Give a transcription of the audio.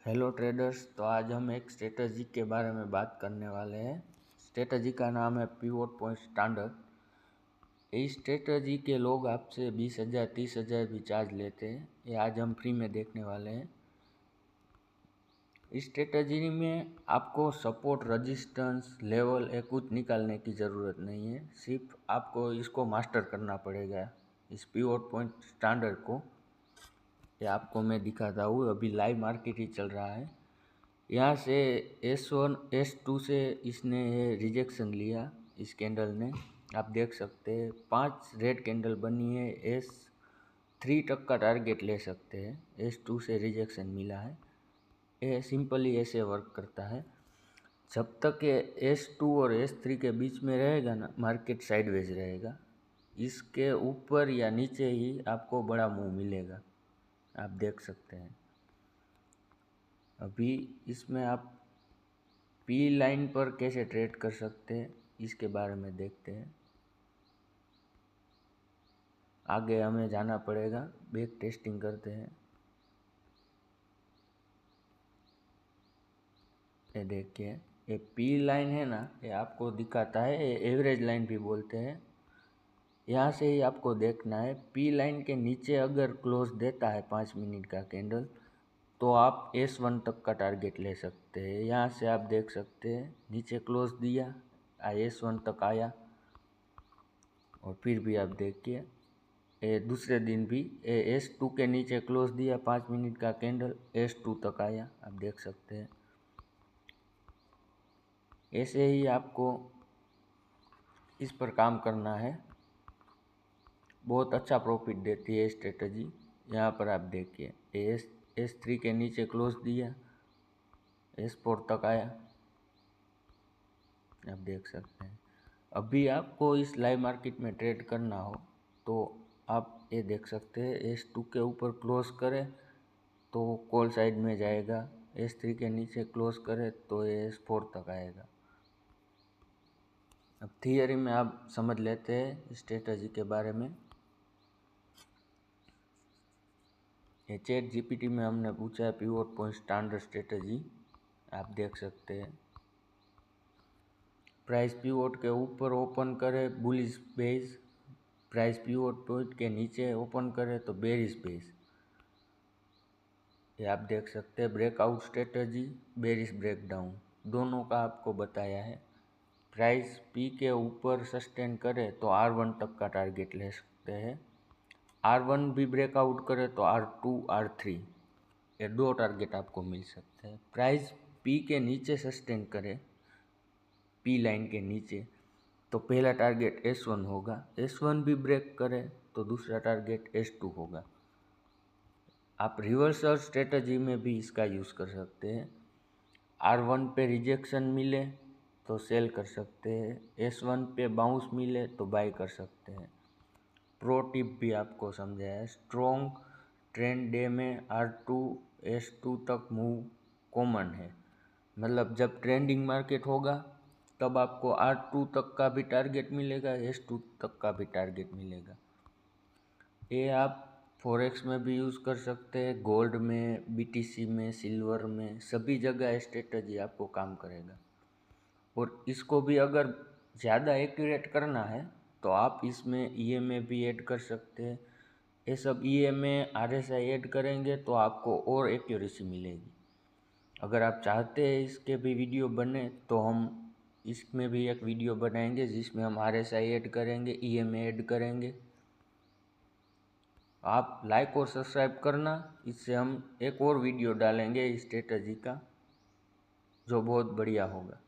Hello traders. तो आज हम एक स्ट्रेटजी के बारे में बात करने वाले हैं। स्ट्रेटजी का नाम है पिवोट पॉइंट स्टैंडर्ड। इस स्ट्रेटजी के लोग आपसे 20,000 30,000 भी चार्ज लेते हैं। ये आज हम फ्री में देखने वाले हैं। इस स्ट्रेटजी में आपको सपोर्ट, रेजिस्टेंस, लेवल ये कुछ निकालने की ज़रूरत नहीं है। सिर्फ आपको इसको मास्टर करना पड़ेगा, इस पिवोट पॉइंट स्टैंडर्ड को। ये आपको मैं दिखाता हूँ। अभी लाइव मार्केट ही चल रहा है। यहाँ से S1 S2 से इसने ये रिजेक्शन लिया, इस कैंडल ने। आप देख सकते हैं 5 रेड कैंडल बनी है। S3 तक का टारगेट ले सकते हैं। S2 से रिजेक्शन मिला है। ये सिंपली ऐसे वर्क करता है। जब तक ये S2 और S3 के बीच में रहेगा ना, मार्केट साइडवेज रहेगा। इसके ऊपर या नीचे ही आपको बड़ा मूव मिलेगा, आप देख सकते हैं। अभी इसमें आप पी लाइन पर कैसे ट्रेड कर सकते हैं, इसके बारे में देखते हैं। आगे हमें जाना पड़ेगा, बैक टेस्टिंग करते हैं। ये देखिए, ये पी लाइन है ना, ये आपको दिखाता है। ये एवरेज लाइन भी बोलते हैं। यहाँ से ही आपको देखना है। पी लाइन के नीचे अगर क्लोज देता है 5 मिनट का कैंडल, तो आप S1 तक का टारगेट ले सकते हैं। यहाँ से आप देख सकते हैं नीचे क्लोज दिया, S1 तक आया। और फिर भी आप देखिए, दूसरे दिन भी S2 के नीचे क्लोज दिया, 5 मिनट का कैंडल, S2 तक आया, आप देख सकते हैं। ऐसे ही आपको इस पर काम करना है। बहुत अच्छा प्रॉफिट देती है स्ट्रेटजी। यहाँ पर आप देखिए, S3 के नीचे क्लोज दिया, S4 तक आया, आप देख सकते हैं। अभी आपको इस लाइव मार्केट में ट्रेड करना हो तो आप ये देख सकते हैं, S2 के ऊपर क्लोज करें तो कॉल साइड में जाएगा, S3 के नीचे क्लोज करे तो ये S4 तक आएगा। अब थियरी में आप समझ लेते हैं स्ट्रेटजी के बारे में। ये चैट जीपीटी में हमने पूछा है पिवोट पॉइंट स्टैंडर्ड स्ट्रेटजी, आप देख सकते हैं। प्राइस पिवोट के ऊपर ओपन करे bullish base, price pivot point के नीचे ओपन करे तो बेरिश बेस। ये आप देख सकते हैं। ब्रेकआउट स्ट्रेटजी, बेरिश ब्रेकडाउन, दोनों का आपको बताया है। प्राइस पी के ऊपर सस्टेन करे तो R1 तक का टारगेट ले सकते हैं। R1 भी ब्रेकआउट करे तो R2 R3, ये 2 टारगेट आपको मिल सकते हैं। प्राइस पी के नीचे सस्टेन करे, पी लाइन के नीचे, तो पहला टारगेट S1 होगा। S1 भी ब्रेक करे तो दूसरा टारगेट S2 होगा। आप रिवर्सल स्ट्रेटजी में भी इसका यूज़ कर सकते हैं। R1 पे रिजेक्शन मिले तो सेल कर सकते हैं, S1 पे बाउंस मिले तो बाय कर सकते हैं। प्रो टिप भी आपको समझाया। स्ट्रॉन्ग ट्रेंड डे में R2 S2 तक मूव कॉमन है। मतलब जब ट्रेंडिंग मार्केट होगा तब आपको R2 तक का भी टारगेट मिलेगा, S2 तक का भी टारगेट मिलेगा। ये आप फॉरेक्स में भी यूज़ कर सकते हैं, गोल्ड में, BTC में, सिल्वर में, सभी जगह स्ट्रेटजी आपको काम करेगा। और इसको भी अगर ज़्यादा एक्यूरेट करना है तो आप इसमें EMA भी ऐड कर सकते हैं। ये सब EMA RSI ऐड करेंगे तो आपको और एक्यूरेसी मिलेगी। अगर आप चाहते हैं इसके भी वीडियो बने तो हम इसमें भी एक वीडियो बनाएंगे जिसमें हम RSI ऐड करेंगे, EMA ऐड करेंगे। आप लाइक और सब्सक्राइब करना, इससे हम एक और वीडियो डालेंगे इस स्ट्रेटजी का, जो बहुत बढ़िया होगा।